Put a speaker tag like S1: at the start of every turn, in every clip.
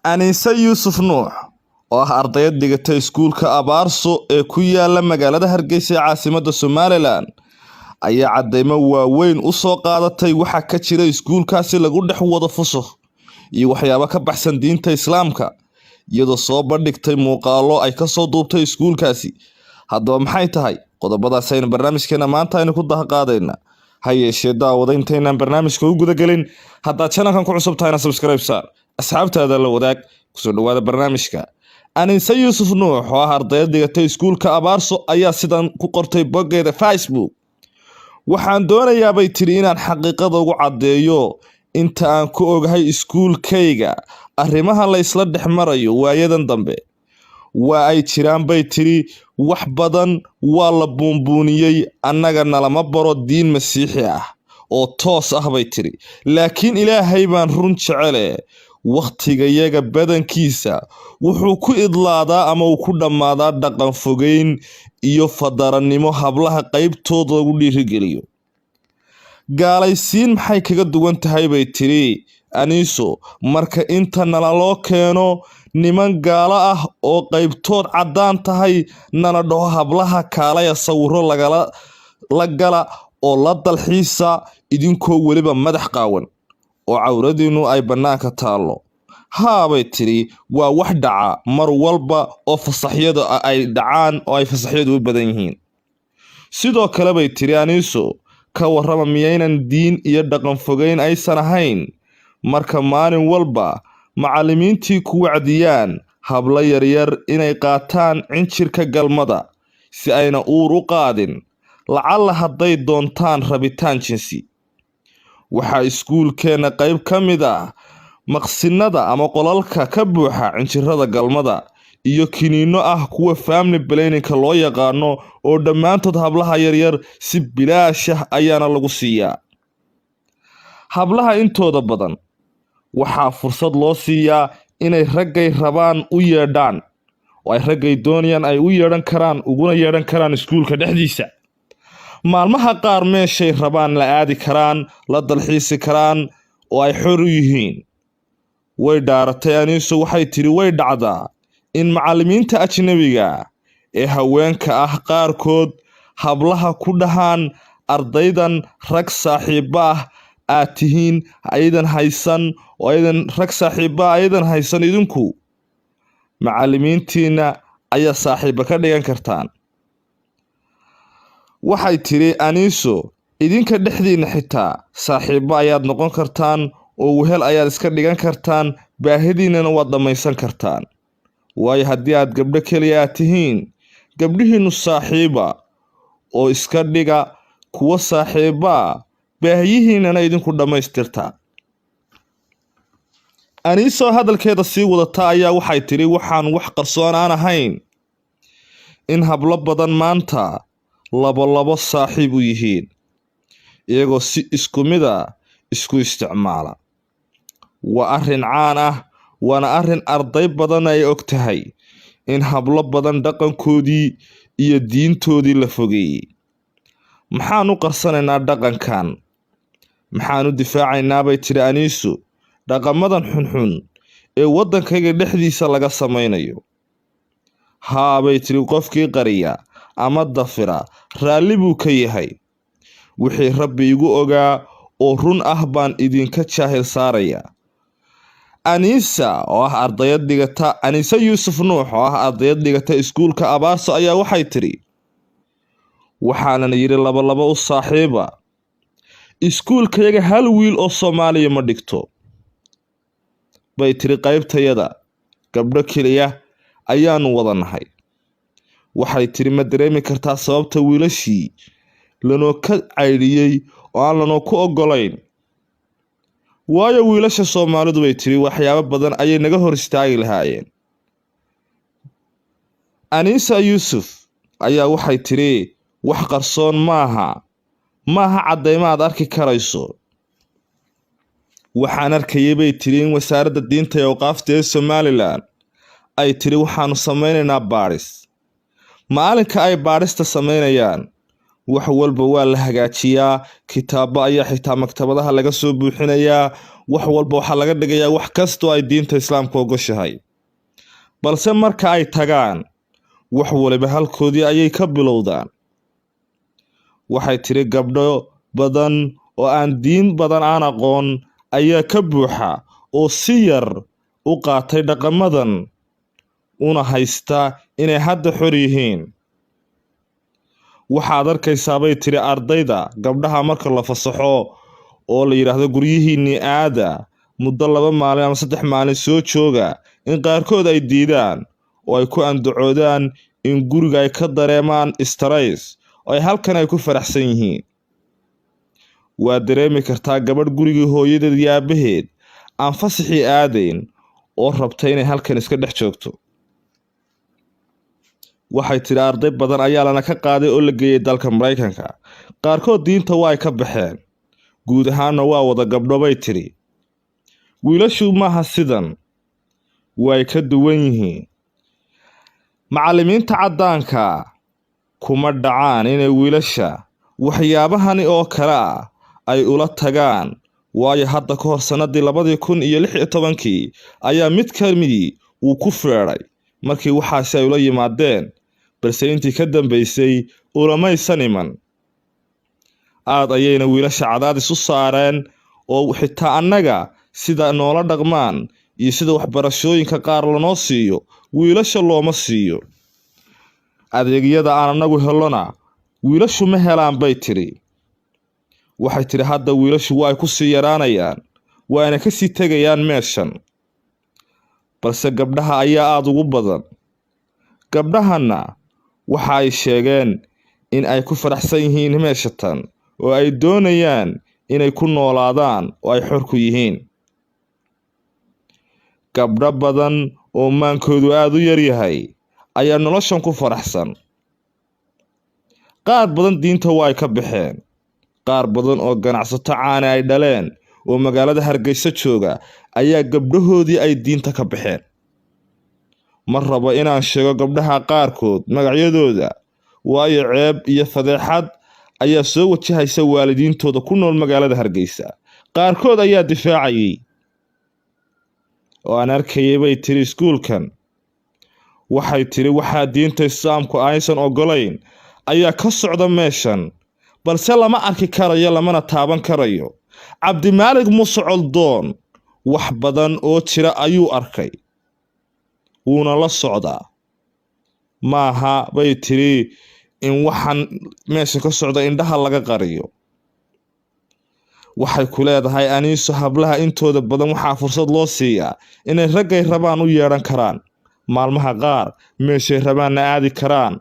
S1: Anise Yuusuf Nuux oo ah ardayad dhigatay iskuulka Abaarso ee ku yaala magaalada Hargeysa ee caasimadda Somaliland ayaa cadeymo waaweyn u soo qaadatay waxa ka jira iskuulkaasi lagu dhex wado fusuq iyo waxyaabo ka baxsan diinta Islaamka iyadoo soo bandhigtay muuqaalo ay ka soo duubtay iskuulkaasi. Haddaba maxay tahay qodobadaas aynu barnaamijkeena maanta aynu ku dahqaadayna ha yeeshee daawada intaynaan barnaamijka u guda gelin haddaad channelkan ku cusub tahayna subscribe saar asxaabtaada la wadaag kusoo dhawaada barnaamijka. Anise Yuusuf Nuux oo ah ardayad dhigatay iskuulka Abaarso ayaa sidan ku qortay boggeeda Facebook: waxaan doonayaa bay tiri inaan xaqiiqada ugu caddeeyo inta aan ku ogahay iskuulkayga arrimaha la isla dhex marayo waayadan dambe waa ay jiraan bay tiri wax badan waa la buunbuuniyey annaga nalama baro diin masiixi ah oo toos ah bay tiri, laakiin ilaahay baan run jecele waqtigayaga badankiisa wuxuu ku idlaadaa ama uu ku dhammaadaa dhaqan fogeyn iyo fadaranimo hablaha qaybtooda lagu dhiirigeliyo. Gaalaysiin maxay kaga duwan tahay bay tiri Aniso marka inta nala loo keeno niman gaalo ah oo qaybtood caddaan tahay nala dhaho hablaha kaalaya sawiro la gala oo la dalxiisa idinkoo weliba madax qaawan oo cawradiinu ay bannaanka taallo. haa bay tiri waa wax dhaca mar walba oo fasaxyada ay dhacaan oo ay fasaxyadu u badan yihiin. sidoo kale bay tiri Aniso ka warrama miyaynan diin iyo dhaqan fogeyn aysan ahayn marka maalin walba macallimiintii ku wacdiyaan habla yaryar inay qaataan cinjirka galmada si ayna uur u qaadin lacalla hadday doontaan rabitaan jinsi. waxaa iskuulkeena qayb ka mid ah maqsinada ama qolalka ka buuxa cinjirada galmada iyo kiniino ah kuwa family planning loo yaqaano oo dhammaantood hablaha yaryar si bilaash ah ayaana lagu siiyaa. hablaha intooda badan waxaa fursad loo siiyaa inay raggay rabaan u yeedhaan oo ay raggay doonayaan ay u yeedhan karaan uguna yeedhan karaan iskuulka dhexdiisa. maalmaha qaar meeshay rabaan la aadi karaan la dalxiisi karaan oo ay xor u yihiin. way dhaaratay Aniso waxay tiri way dhacdaa in macallimiinta ajnabiga ee haweenka ah qaarkood hablaha ku dhahaan ardaydan rag saaxiibo ah aad tihiin aydan haysan oo aydan rag saaxiibo aydan haysan idinku macallimiintiina ayaa saaxiibo ka dhigan kartaan. waxay tiri Aniso idinka dhexdiina xitaa saaxiibo ayaad noqon kartaan oo wehel ayaad iska dhigan kartaan baahidiinana waad dhammaysan kartaan. waayo haddii aad gabdho keliya aad tihiin gabdhihiinu saaxiiba oo iska dhiga kuwa saaxiiba baahiyihiinana idinku dhammaystirta. Aniso hadalkeeda sii wadata ayaa waxay tiri waxaan wax qarsoon aan ahayn in hablo badan maanta labo saaxiib u yihiin iyagoo si isku mid ah isku isticmaala. waa arrin caan ah waana arrin arday badan ay og tahay in hablo badan dhaqankoodii iyo diintoodii la fogeeyey. maxaan u qarsanaynaa dhaqankan maxaan u difaacaynaa bay tiri Aniso dhaqamadan xunxun ee waddankayga dhexdiisa laga samaynayo. haa bay tiri qofkii qariya ama dafira raalli buu ka yahay. wixii rabbi igu ogaa oo run ah baan idinka jaahil saaraya. Anise Yuusuf Nuux oo ah ardayad dhigata iskuulka Abaarso ayaa waxay tiri waxaanan yidhi laba u saaxiiba iskuulkayaga hal wiil oo Soomaaliya ma dhigto bay tiri qaybtayada gabdho keliya ayaanu wada nahay. waxay tiri ma dareemi kartaa sababta wiilashii lanoo ka caydhiyey oo aan lanoo ku ogolayn. waayo wiilasha Soomaalidu bay tiri waxyaabo badan ayay naga hor istaagi lahaayeen. Anise Yuusuf ayaa waxay tiri wax qarsoon maaha caddaymo aad arki karayso. waxaan arkayay bay tiri in wasaaradda diinta iyo awqaafta ee Somaliland ay tiri waxaanu samaynaynaa baadhis. maalinka ay baadhista samaynayaan wax walba waa la hagaajiyaa kitaabo ayaa xitaa maktabadaha laga soo buuxinayaa wax walba waxaa laga dhigayaa wax kastoo ay diinta islaamka ogoshahay. balse marka ay tagaan wax waliba halkoodii ayay ka bilowdaan. waxay tiri gabdho badan oo aan diin badan aan aqoon ayaa ka buuxa oo si yar u qaatay dhaqamadan una haysta inay hadda xor yihiin. waxaad arkaysaa bay tiri ardayda gabdhaha marka la fasaxo oo la yiraahdo guryihiinii aada muddo 2 maalin ama 3 maalin soo jooga in qaarkood ay diidaan oo ay ku andacoodaan in guriga ay ka dareemaan stress oo ay halkan ay ku faraxsan yihiin. waa dareemi kartaa gabadh gurigii hooyadeed iyo aabaheed aan fasaxii aadayn oo rabta inay halkan iska dhex joogto. waxay tiri arday badan ayaa lana ka qaaday oo la geeyay dalka Mareykanka. qaarkood diinta waa ay ka baxeen. guud ahaanna waa wada gabdho bay tiri. wiilashu maaha sidan. way ka duwan yihiin. macallimiinta caddaanka kuma dhacaan inay wiilasha waxyaabahani oo kale ah ay ula tagaan, waayo hadda ka hor sanadii 2016 ayaa mid ka midii uu ku feeray markii waxaasi ay ula yimaadeen, balse intii ka dambeysay ulamaysan iman. aad ayayna wiilasha cadaadis u saareen oo xitaa annaga sida noola dhaqmaan iyo sida waxbarashooyinka qaar lanoo siiyo wiilasha looma siiyo. adeegyada aan anagu helona wiilashu ma helaan bay tiri. waxay tiri hadda wiilashu waa ay ku sii yaraanayaan waana ka sii tegayaan meeshan, balse gabdhaha ayaa aad ugu badan. gabdhahana waxa ay sheegeen in ay ku faraxsan yihiin meeshatan oo ay doonayaan inay ku noolaadaan oo ay xor ku yihiin. gabdho badan oo maankoodu aad u yar yahay ayaa noloshan ku faraxsan. qaar badan diinta waa ay ka baxeen. qaar badan oo ganacsato caana ay dhaleen oo magaalada Hargeysa jooga ayaa gabdhahoodii ay diinta ka baxeen. ma rabo inaan sheego gabdhaha qaarkood magacyadooda, waayo ceeb iyo fadeexad ayaa soo wajahaysa waalidiintooda ku nool magaalada Hargeysa. qaarkood ayaa difaacayay oo aan arkayay bay tiri iskuulkan. waxay tiri waxaa diinta islaamku aysan ogolayn ayaa ka socda meeshan, balse lama arki karayo lamana taaban karayo. Cabdimaalig Muuse Coldoon wax badan oo jira ayuu arkay, wuuna la socdaa. maaha bay tiri in waxan meesha ka socda indhaha laga qariyo. waxay ku leedahay Aniiso hablaha intooda badan waxaa fursad loo siiyaa inay raggay rabaan u yeeran karaan, maalmaha qaar meeshay rabaanna aadi karaan.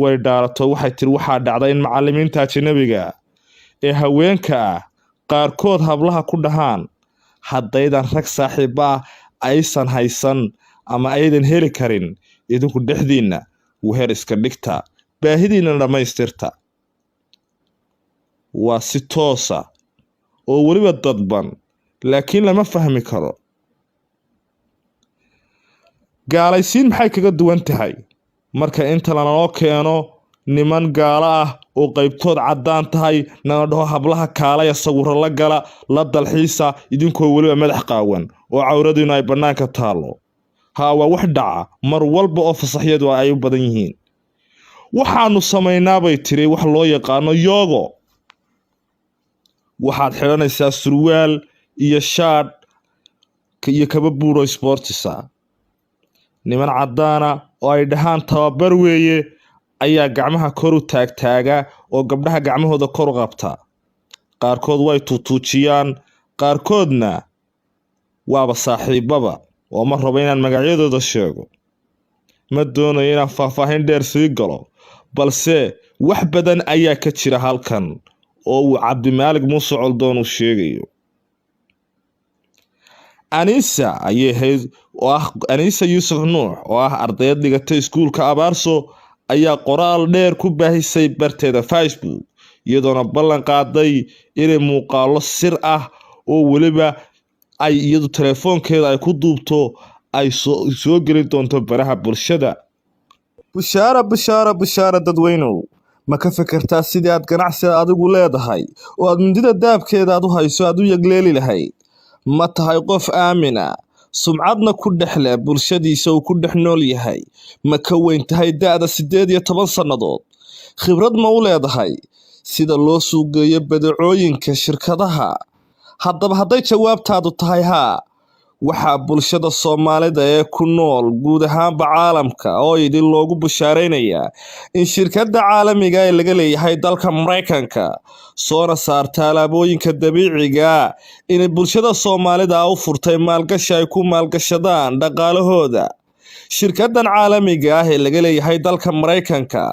S1: way dhaarato. waxay tiri waxaa dhacda in macallimiinta ajnabiga ee haweenka ah qaarkood hablaha ku dhahaan haddaydan rag saaxiibo ah aysan haysan ama aydan heli karin, idinku dhexdiinna weher iska dhigta, baahidiina dhammaystirta. waa si toosa oo weliba dadban, laakiin lama fahmi karo. gaalaysiin maxay kaga duwan tahay marka inta lanoo keeno niman gaalo ah oo qaybtood caddaan tahay nana dhaho hablaha kaalaya sawirro la gala la dalxiisa idinkoo weliba madax qaawan oo cawradiinu ay bannaanka taallo. haa, waa wax dhaca mar walba oo fasaxyadu ay u badan yihiin. waxaanu samaynaa bay tiri wax loo yaqaano yogo. waxaad xidhanaysaa surwaal iyo shaadh iyo kaba buuro sportisa. niman caddaana oo ay dhahaan tababar weeye ayaa gacmaha kor u taagtaaga oo gabdhaha gacmahooda kor u qabta. qaarkood way tuutuujiyaan, qaarkoodna waaba saaxiibaba oo ma rabo inaan magacyadooda sheego. ma doonayo inaan faahfaahin dheer sii galo, balse wax badan ayaa ka jira halkan oo uu Cabdimaalig Muuse Coldoon u sheegayo. Aniisa ayay ahayd oo ah Aniisa Yuusuf Nuux oo ah ardayad dhigatay iskuulka Abaarso ayaa qoraal dheer ku baahisay barteeda Facebook, iyadoona ballan qaaday inay muuqaallo sir ah oo weliba ay iyadu telefoonkeeda ay ku duubto ay soo gelin doonto baraha bulshada. bushaara dadweynow, ma ka fikirtaa sidii aad ganacsiga adigu leedahay oo aad mindida daabkeeda aad u hayso aad u yagleeli lahayd? ma tahay qof aamina sumcadna ku dhex leh bulshadiisa uu ku dhex nool yahay? ma ka weyn tahay da'da 18 sannadood? khibrad ma u leedahay sida loo suuqgeeyo badeecooyinka shirkadaha? haddaba hadday jawaabtaadu tahay haa, waxaa bulshada Soomaalida ee ku nool guud ahaanba caalamka oo idin loogu bushaaraynayaa in shirkadda caalamiga ee laga leeyahay dalka Mareykanka soona saarta alaabooyinka dabiiciga inay bulshada Soomaalida u furtay maalgashi ay ku maalgashadaan dhaqaalahooda. shirkaddan caalamiga ee laga leeyahay dalka Mareykanka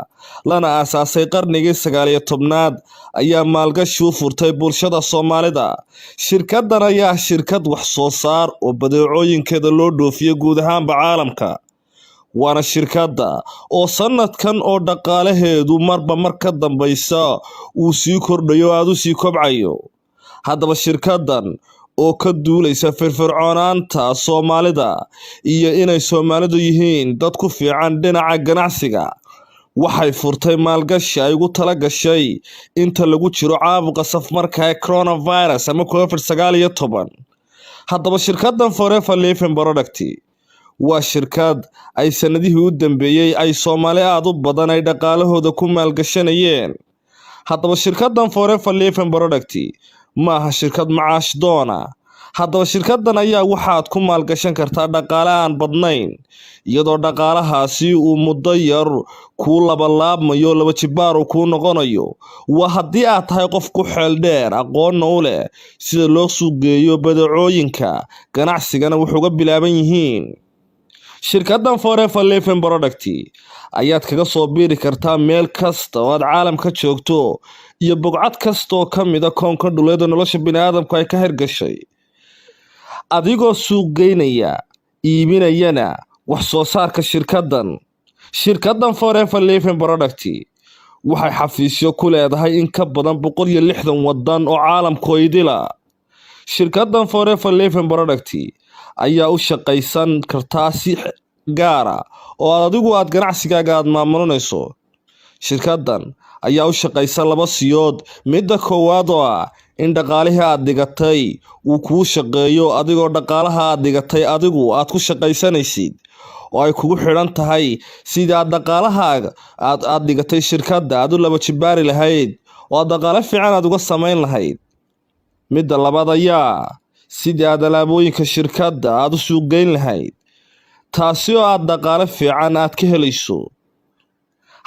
S1: lana aasaasay qarnigii 19aad ayaa maalgashi u furtay bulshada Soomaalida. shirkaddan ayaa shirkad wax soo saar oo badeecooyinkeeda loo dhoofiyo guud ahaanba caalamka. waana shirkadda oo sanadkan oo dhaqaalaheedu marba mar ka dambaysa uu sii kordhayo aad u sii kobcayo. haddaba shirkaddan oo ka duulaysa firfircoonaanta Soomaalida iyo inay Soomaalidu yihiin dad ku fiican dhinaca ganacsiga, waxay furtay maalgashi ay ugu tala gashay inta lagu jiro caabuqa safmarka ee coronavirus ama COVID-19. haddaba shirkaddan Forever Living Product waa shirkad ay sanadihii u dambeeyay ay Soomaali aad u badan ay dhaqaalahooda ku maalgashanayeen. haddaba shirkaddan Forever Living Product ma aha shirkad macaash doona. haddaba shirkaddan ayaa waxaad ku maalgashan kartaa dhaqaale aan badnayn, iyadoo dhaqaalahaasi uu muddo yar kuu labalaabmayo, laba jibaar uu kuu noqonayo. waa haddii aad tahay qof ku xeel dheer aqoonna u leh sida loo suuqgeeyo badeecooyinka ganacsigana wuxuuga bilaaban yihiin. shirkaddan Forever Living Product ayaad kaga soo biiri kartaa meel kasta oo aad caalamka joogto iyo bogcad kasta oo ka mid ah koonka dhuleed nolosha bini'aadamku ay ka hirgashay, adigoo suuqgeynaya iibinayana wax soo saarka shirkaddan. shirkaddan Forever Living Product waxay xafiisyo ku leedahay in ka badan 160 wadan oo caalamku idila. shirkaddan Forever Living Product ayaa u shaqaysan kartaa si gaara oo adigu aad ganacsigaaga aad maamulanayso. shirkaddan ayaa u shaqaysa laba siyood. midda koowaad oo ah in dhaqaalihii aad dhigatay uu kuu shaqeeyo adigoo dhaqaalaha aad dhigatay adigu aad ku shaqaysanaysid, oo ay kugu xidhan tahay sidii aad dhaqaalahaaga aad dhigatay shirkadda aad u laba jibaari lahayd oo aad dhaqaale fiican aad uga samayn lahayd. midda labaad ayaa sidii aad alaabooyinka shirkadda aad u suuqgeyn lahayd, taasi oo aad dhaqaale fiican aad ka helayso.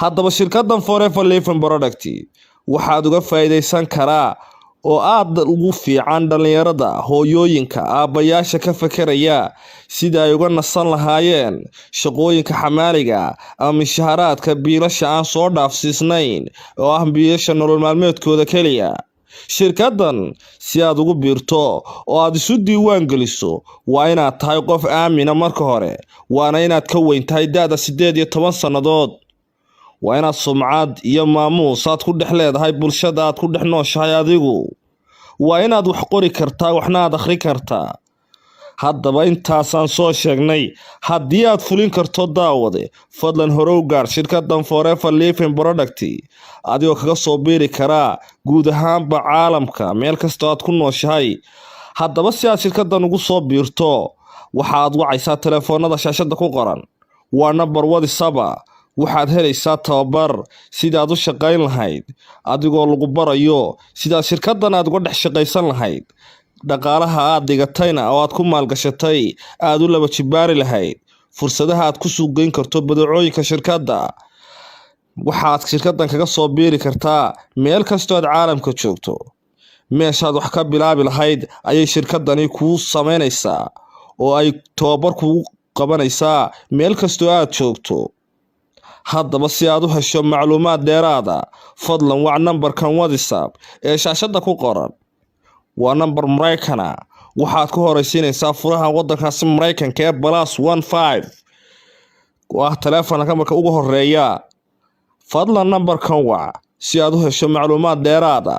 S1: haddaba shirkaddan Forever Living Product waxaad uga faa'iidaysan karaa oo aad ugu fiican dhalinyarada, hooyooyinka, aabbayaasha ka fekeraya sida ay uga nasan lahaayeen shaqooyinka xamaaliga ama mishaharaadka biilasha aan soo dhaafsiisnayn oo ah biilasha nolol maalmeedkooda keliya. shirkaddan si aad ugu biirto oo aad isu diiwaan geliso waa inaad tahay qof aamina marka hore, waana inaad ka weyn tahay da'da 18 sannadood. waa inaad sumcad iyo maamuus aad ku dhex leedahay bulshada aad ku dhex nooshahay adigu. waa inaad wax qori kartaa waxna aad akhri kartaa. haddaba intaasaan soo sheegnay haddii aad fulin karto daawade, fadlan hore u gaar shirkaddan Forever Living Product adigoo kaga soo biiri karaa guud ahaanba caalamka meel kasta aad ku nooshahay. haddaba si aad shirkaddan ugu soo biirto waxaad wacaysaa telefoonada shaashada ku qoran. waa number WhatsApp. waxaad helaysaa tababar sidaad u shaqayn lahayd adigoo lagu barayo sidaad shirkaddan aad uga dhex shaqaysan lahayd, dhaqaalaha aad dhigatayna oo aad ku maalgashatay aad u laba jibaari lahayd, fursadaha aad ku suuqgeyn karto badeecooyinka shirkadda. waxaad shirkaddan kaga soo biiri kartaa meel kastoo aad caalamka joogto. meeshaad wax ka bilaabi lahayd ayay shirkaddani kuu samaynaysaa oo ay tababar kugu qabanaysaa meel kastoo aad joogto. haddaba si aad u hesho macluumaad dheeraada, fadlan wac nambarkan WhatsApp ee shaashada ku qoran. waa nambar Mareykana. waxaad ku horeysiinaysaa furaha wadankaasi Mareykanka ee +15 waa telefoonka marka ugu horeeya. fadlan nambarkan wac si aad u hesho macluumaad dheeraada.